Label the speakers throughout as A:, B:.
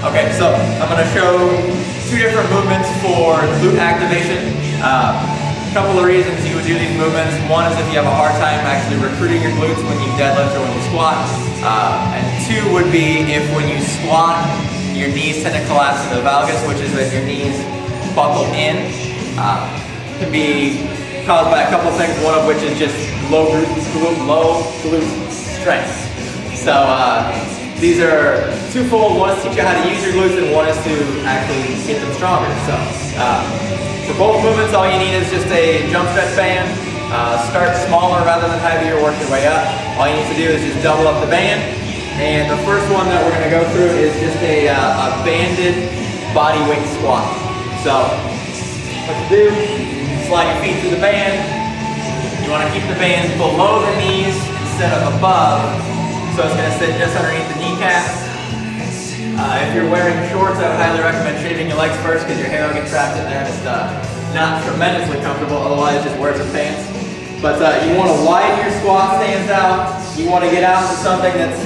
A: Okay, so I'm going to show two different movements for glute activation. A couple of reasons you would do these movements. One is if you have a hard time actually recruiting your glutes when you deadlift or when you squat. And two would be if when you squat, your knees tend to collapse in the valgus, which is as your knees buckle in. Can be caused by a couple of things, one of which is just low glute strength. So these are twofold. One is to teach you how to use your glutes, and one is to actually get them stronger. So for both movements, all you need is just a jump stretch band. Start smaller rather than heavier, work your way up. All you need to do is just double up the band. And the first one that we're going to go through is just a banded body weight squat. So what you do, slide your feet through the band. You want to keep the band below the knees instead of above. So it's going to sit just underneath the kneecap. If you're wearing shorts, I would highly recommend shaving your legs first because your hair will get trapped in there. It's not tremendously comfortable, otherwise just wear some pants. But you want to widen your squat stance out. You want to get out to something that's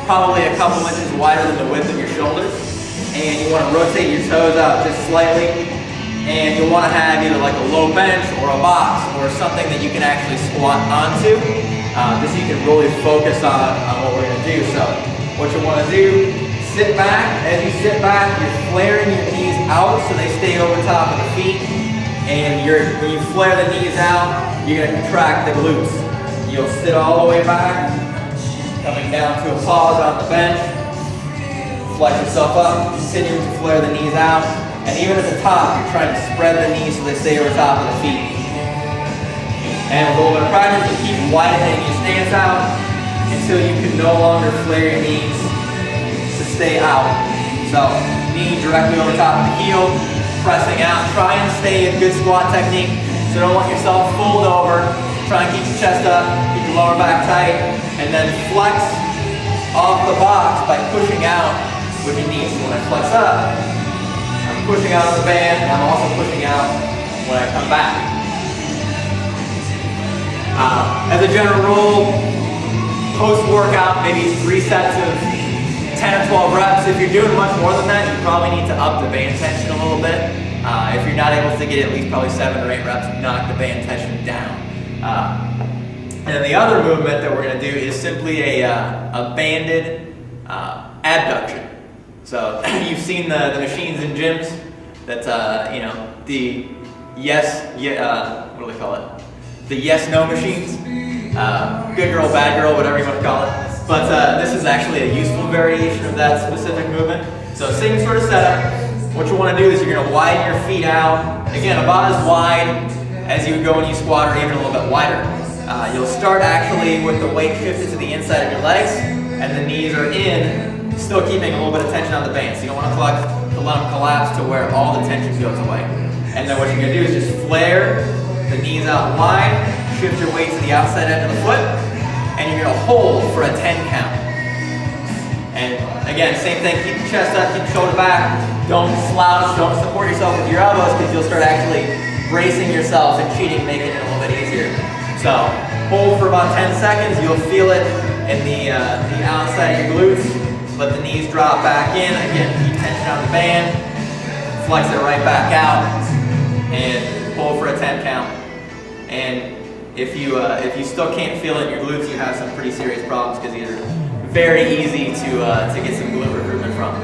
A: probably a couple inches wider than the width of your shoulders. And you want to rotate your toes out just slightly. And you'll want to have either like a low bench or a box or something that you can actually squat onto. Just so you can really focus on what we're going to do. So what you want to do, sit back. As you sit back, you're flaring your knees out so they stay over top of the feet. And when you flare the knees out, you're going to contract the glutes. You'll sit all the way back, coming down to a pause on the bench. Flex yourself up, continuing to flare the knees out. And even at the top, you're trying to spread the knees so they stay over top of the feet. And with a little bit of practice, you keep widening your stance out until you can no longer flare your knees to stay out. So, knee directly over top of the heel, pressing out. Try and stay in good squat technique. So don't let yourself fold over. Try and keep your chest up, keep your lower back tight, and then flex off the box by pushing out with your knees. So when I flex up, I'm pushing out on the band, and I'm also pushing out when I come back. As a general rule, post-workout, maybe 3 sets of 10 or 12 reps. If you're doing much more than that, you probably need to up the band tension a little bit. If you're not able to get at least probably 7 or 8 reps, knock the band tension down. And then the other movement that we're going to do is simply a banded abduction. So you've seen the machines in gyms that, the what do they call it? The yes-no machines. Good girl, bad girl, whatever you want to call it. But this is actually a useful variation of that specific movement. So same sort of setup. What you want to do is you're going to widen your feet out. Again, about as wide as you would go when you squat or even a little bit wider. You'll start actually with the weight shifted to the inside of your legs and the knees are in, still keeping a little bit of tension on the band. So you don't want to let them collapse to where all the tension goes away. And then what you're going to do is just flare the knees out wide, shift your weight to the outside edge of the foot, and you're going to hold for a 10 count. And again, same thing, keep your chest up, keep your shoulder back, don't slouch, don't support yourself with your elbows because you'll start actually bracing yourself and cheating, making it a little bit easier. So hold for about 10 seconds, you'll feel it in the outside of your glutes, let the knees drop back in, again, keep tension on the band, flex it right back out, and hold for a 10 count. And if you still can't feel it in your glutes, you have some pretty serious problems because these are very easy to get some glute recruitment from.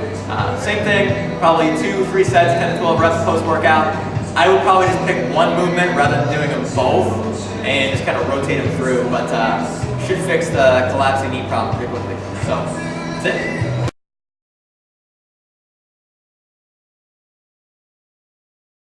A: Same thing, probably 2-3 sets, 10 to 12 reps post-workout. I would probably just pick one movement rather than doing them both and just kind of rotate them through, but should fix the collapsing knee problem pretty quickly. So, that's it.